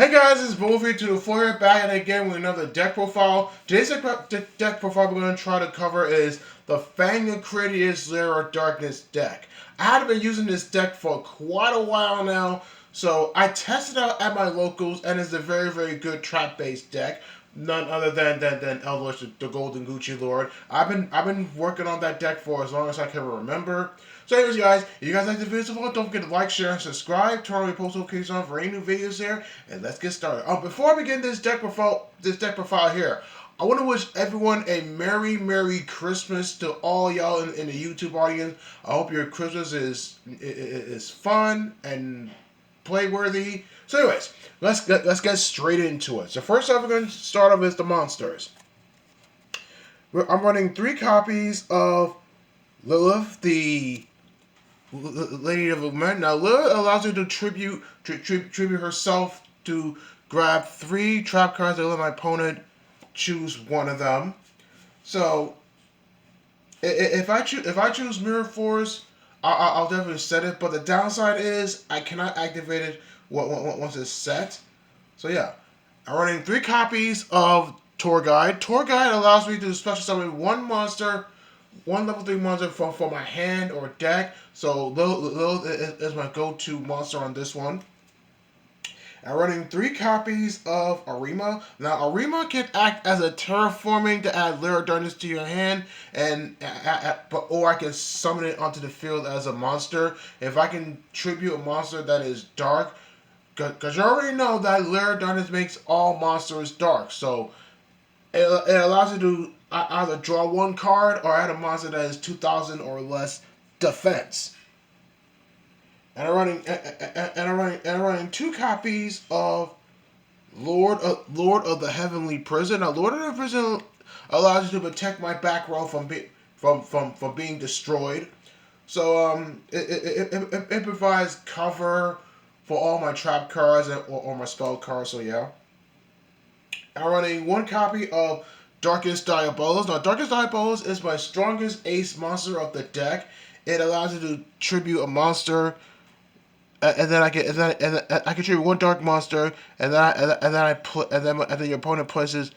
Hey guys, it's Wolfie to the floor here, back at it again with another deck profile. Today's deck profile we're going to try to cover is the Fang and Critias Lair of Darkness deck. I have been using this deck for quite a while now, so I tested it out at my locals, and it's a very, very good trap-based deck. None other than Eldritch, the Golden Gucci Lord. I've been working on that deck for as long as I can remember. So anyways, guys, if you guys like the video, don't forget to like, share, and subscribe. Turn on your post notifications on for any new videos here, and let's get started. Before I begin this deck profile here, I want to wish everyone a Merry Christmas to all y'all in the YouTube audience. I hope your Christmas is fun and playworthy. So anyways, let's get straight into it. So first off, we're going to start off with the monsters. I'm running 3 copies of Lilith, the Lady of Lament. Now, Lilith allows you to tribute herself to grab 3 trap cards and let my opponent choose one of them. So, if I choose Mirror Force, I'll definitely set it. But the downside is I cannot activate it once it's set. So yeah, I'm running 3 copies of Tour Guide. Tour Guide allows me to special summon one monster. One level 3 monster for my hand or deck. So Lilith is my go-to monster on this one. I'm running 3 copies of Arima. Now Arima can act as a terraforming to add Lair of Darkness to your hand, or I can summon it onto the field as a monster. If I can tribute a monster that is dark, because you already know that Lair of Darkness makes all monsters dark, so it allows you to either draw 1 card or add a monster that is 2,000 or less defense. And I'm running 2 copies of Lord of the Heavenly Prison. Now, Lord of the Prison allows you to protect my back row from being destroyed. So it provides cover for all my trap cards or my spell cards. So yeah. I'm running 1 copy of Darkest Diabolos. Now, Darkest Diabolos is my strongest ace monster of the deck. It allows you to tribute a monster, and then I can tribute 1 dark monster, and then your opponent places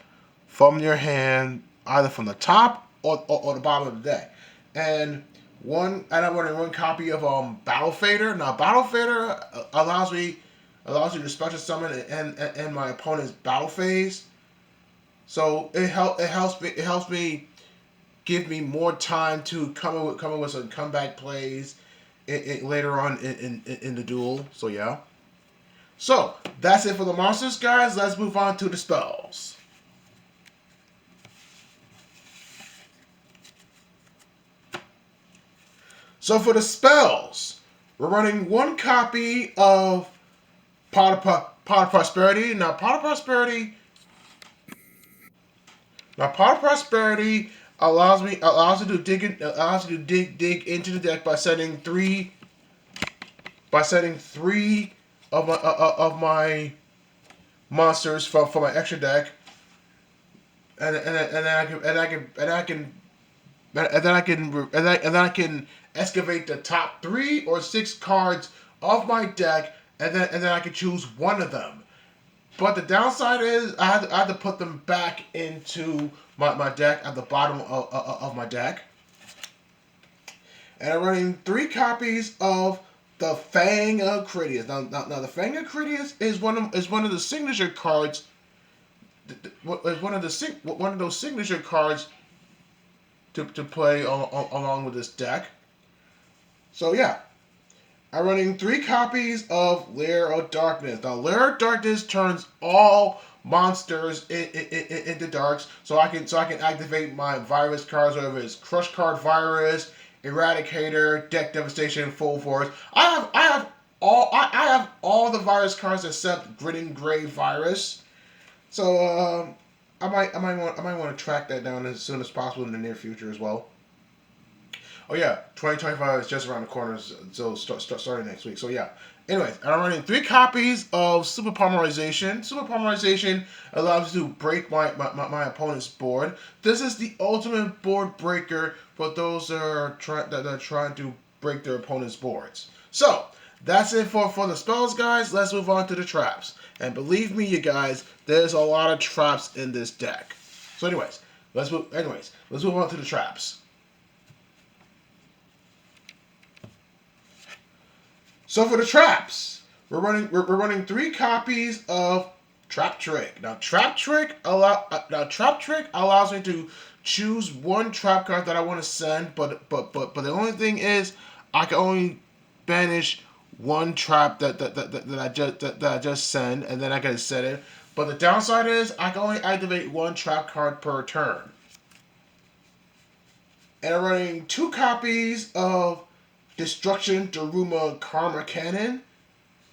from your hand either from the top or the bottom of the deck. And I'm running 1 copy of Battle Fader. Now, Battle Fader allows you to special summon in my opponent's battle phase. So it helps me give me more time to come in with some comeback plays later on in the duel. So yeah. So that's it for the monsters, guys. Let's move on to the spells. So for the spells, we're running 1 copy of Pot of Prosperity. Now, Pot of Prosperity allows you to dig into the deck by setting 3 of my monsters from my extra deck, and then I can excavate the top 3 or 6 cards of my deck, and then I can choose one of them. But the downside is I had to put them back into my deck at the bottom of my deck. And I'm running 3 copies of the Fang of Critias. Now the Fang of Critias is one of the signature cards. One of those signature cards to play along with this deck. So yeah. I'm running 3 copies of Lair of Darkness. Now, Lair of Darkness turns all monsters into darks, so I can activate my virus cards, whether it's Crush Card Virus, Eradicator, Deck Devastation, Full Force. I have all the virus cards except Gritting Grave Virus. So I might want to track that down as soon as possible in the near future as well. Oh yeah, 2025 is just around the corner, so starting next week. So yeah. Anyways, I'm running 3 copies of Super Polymerization. Super Polymerization allows you to break my opponent's board. This is the ultimate board breaker for those that are trying to break their opponent's boards. So that's it for the spells, guys. Let's move on to the traps. And believe me, you guys, there's a lot of traps in this deck. So, let's move on to the traps. So for the traps, we're running 3 copies of Trap Trick. Now Trap Trick allows me to choose one trap card that I want to send, but the only thing is I can only banish one trap that I just send, and then I can set it. But the downside is I can only activate one trap card per turn. And I'm running 2 copies of Destruction Daruma Karma Cannon.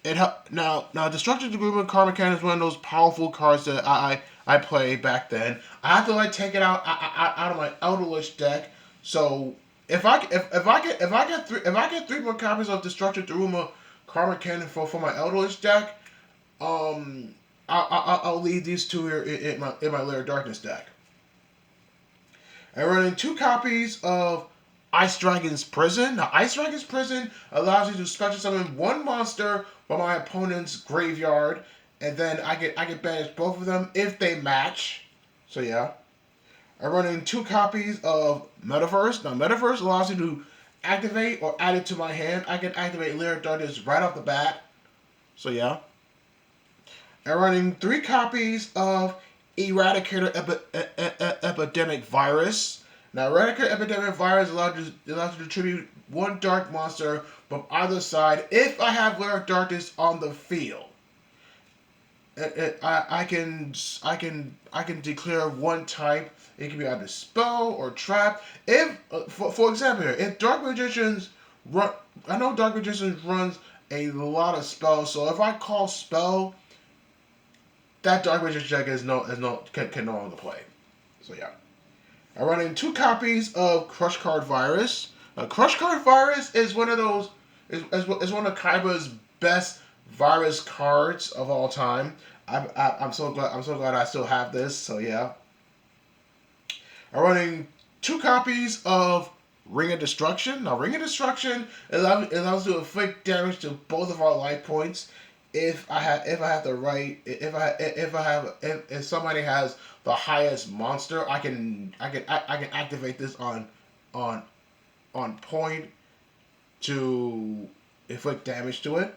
Now Destruction Daruma Karma Cannon is one of those powerful cards that I played back then. I have to take it out of my Elderlich deck. So if I get 3 more copies of Destruction Daruma Karma Cannon for my Elderlich deck, I'll leave these 2 here in my Lair Darkness deck. I'm running 2 copies of Ice Dragon's Prison. Now, Ice Dragon's Prison allows you to special summon 1 monster from my opponent's graveyard, and then I get banish both of them if they match. So yeah. I'm running 2 copies of Metaverse. Now, Metaverse allows you to activate or add it to my hand. I can activate Lair Darkness right off the bat. So yeah. I'm running 3 copies of Eradicator Epidemic Virus. Now, Eradicator Epidemic Virus allows you to tribute 1 dark monster from either side if I have Lair Darkness on the field. I can declare 1 type. It can be either spell or trap. If for example here, if Dark Magicians run, I know Dark Magicians runs a lot of spells. So if I call spell, that Dark Magician deck can no longer play. So yeah. I'm running 2 copies of Crush Card Virus. Crush Card Virus is one of those is one of Kaiba's best virus cards of all time. I'm so glad I still have this. So yeah. I'm running 2 copies of Ring of Destruction. Now Ring of Destruction allows you to inflict damage to both of our life points. If somebody has the highest monster, I can activate this on point to inflict damage to it.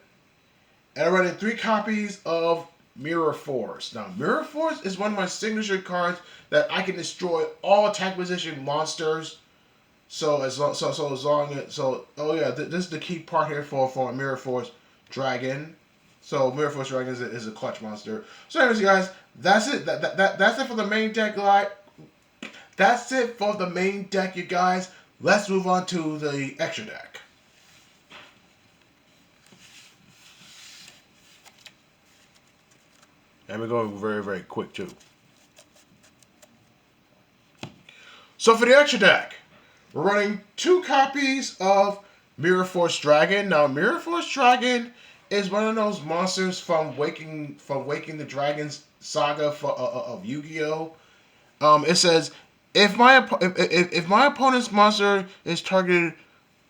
And I'm running 3 copies of Mirror Force. Now Mirror Force is one of my signature cards that I can destroy all attack position monsters. This is the key part here for Mirror Force Dragon. So Mirror Force Dragon is a clutch monster. So anyways, guys, that's it. That's it for the main deck, That's it for the main deck, you guys. Let's move on to the extra deck. And we're going very, very quick, too. So for the extra deck, we're running 2 copies of Mirror Force Dragon. Now, Mirror Force Dragon is one of those monsters from Waking the Dragons saga of Yu-Gi-Oh. It says if my opponent's monster is targeted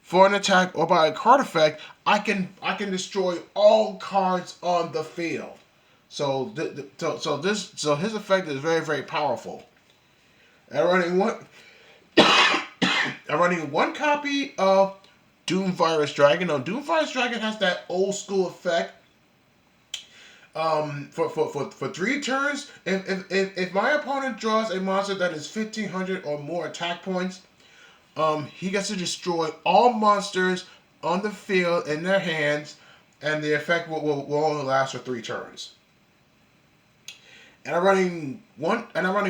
for an attack or by a card effect, I can destroy all cards on the field. So his effect is very, very powerful. I'm running 1 copy of Doom Virus Dragon. Now, Doom Virus Dragon has that old school effect. For 3 turns, if my opponent draws a monster that is 1,500 or more attack points, he gets to destroy all monsters on the field in their hands, and the effect will only last for 3 turns. And I'm running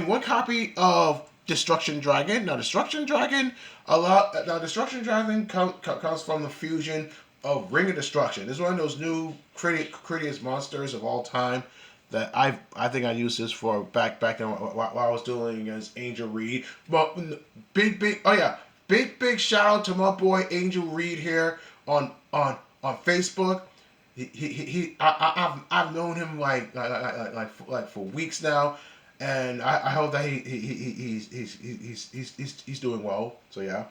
one copy of Destruction Dragon. Now, Destruction Dragon comes from the fusion of Ring of Destruction. This is one of those new Critias monsters of all time that I think I used this for back then while I was doing against Angel Reed. But big shout out to my boy Angel Reed here on Facebook. I've known him like for weeks now, and I hope that he's doing well. So yeah.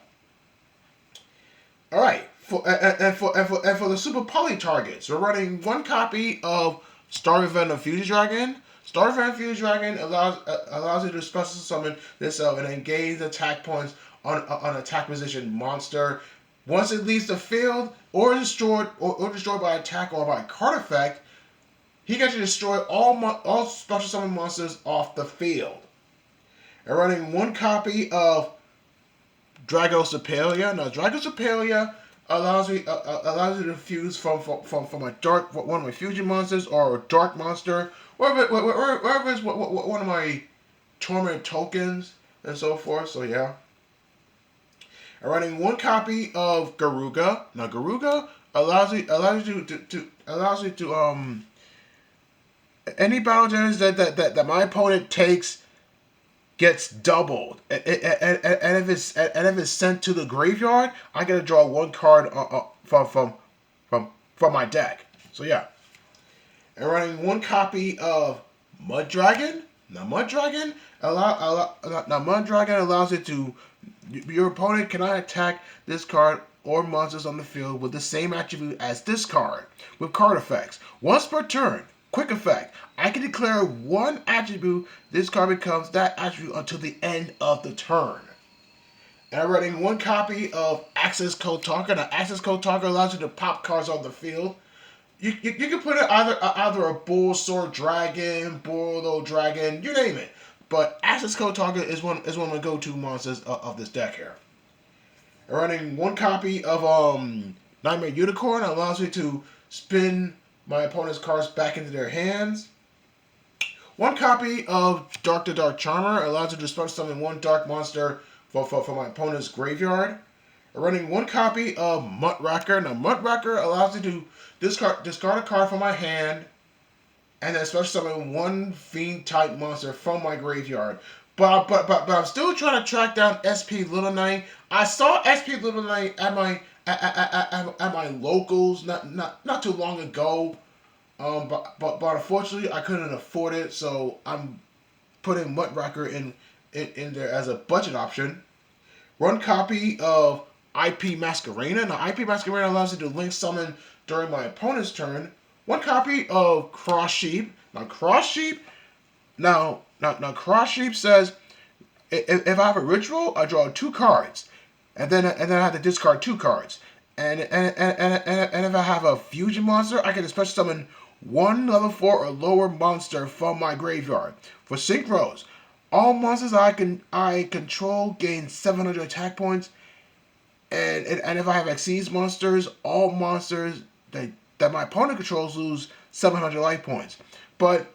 All right, For the Super Poly targets, we're running one copy of Star Event of Fusion Dragon. Star Event of Fusion Dragon allows you to special summon this and then gain attack points on attack position monster. Once it leaves the field or destroyed by attack or by card effect, he gets to destroy all special summon monsters off the field. And running one copy of Dragosopalia. Now, Dragosopalia allows you to fuse from a dark one of my fusion monsters or a dark monster, wherever it's one of my torment tokens and so forth. So yeah. I'm running one copy of Garuga. Now, Garuga allows you to any battle damage that my opponent takes gets doubled, and if it's sent to the graveyard, I get to draw one card from my deck. So yeah, and running one copy of Mud Dragon. Now Mud Dragon allows it to your opponent cannot attack this card or monsters on the field with the same attribute as this card with card effects. Once per turn, quick effect, I can declare one attribute. This card becomes that attribute until the end of the turn. And I'm running one copy of Access Code Talker. Now, Access Code Talker allows you to pop cards on the field. You can put it either a Bull, Sword, Dragon, Bull, Dragon, you name it. But Access Code Talker is one of my go-to monsters of this deck here. I'm running one copy of Nightmare Unicorn. It allows me to spin my opponent's cards back into their hands. One copy of Dark to Dark Charmer allows you to special summon one dark monster for my opponent's graveyard. I'm running one copy of Muttwrecker. Now, Muttwrecker allows you to discard a card from my hand and then special summon one fiend type monster from my graveyard. But I'm still trying to track down SP Little Knight. I saw SP Little Knight at my locals not too long ago. But unfortunately I couldn't afford it, so I'm putting Muttwrecker in there as a budget option. One copy of IP Masquerena. Now IP Masquerena allows you to link summon during my opponent's turn. One copy of Cross Sheep. Now Cross Sheep says if I have a ritual, I draw 2 cards, and then I have to discard 2 cards. And if I have a fusion monster, I can special summon one level 4 or lower monster from my graveyard. For synchros, all monsters I control gain 700 attack points, and if I have Xyz monsters, all monsters that my opponent controls lose 700 life points. But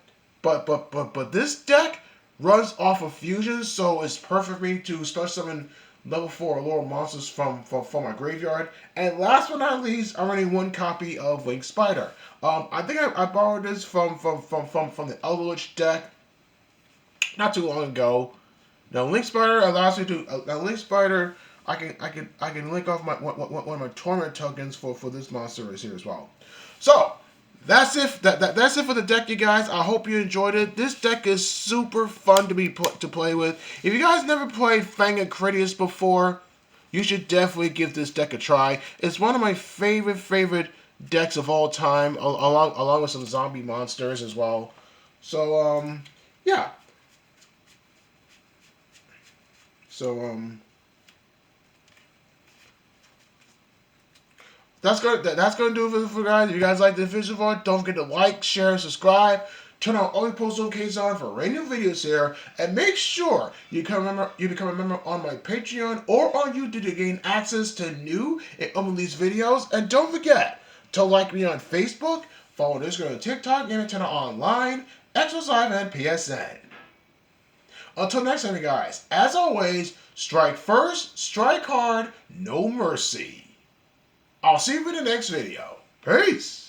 this deck runs off of fusions, so it's perfect for me to special summon level 4 or lower monsters from my graveyard. And last but not least, I'm running one copy of Winged Spider. I think I borrowed this from the Eldritch deck not too long ago. Now Link Spider allows me to Link Spider. I can link off one of my torment tokens for this monster is here as well. So that's it. That's it for the deck, you guys. I hope you enjoyed it. This deck is super fun to play with. If you guys never played Fang and Critias before, you should definitely give this deck a try. It's one of my favorite decks of all time, along with some zombie monsters as well. So yeah. So That's gonna do it for guys. If you guys like this video, don't forget to like, share, and subscribe. Turn on all your post notifications on for random videos here, and make sure you become a member on my Patreon or on YouTube to gain access to new and unreleased videos. And don't forget to like me on Facebook, follow Instagram and TikTok, and turn on online, Xbox Live, and PSN. Until next time, guys. As always, strike first, strike hard, no mercy. I'll see you in the next video. Peace!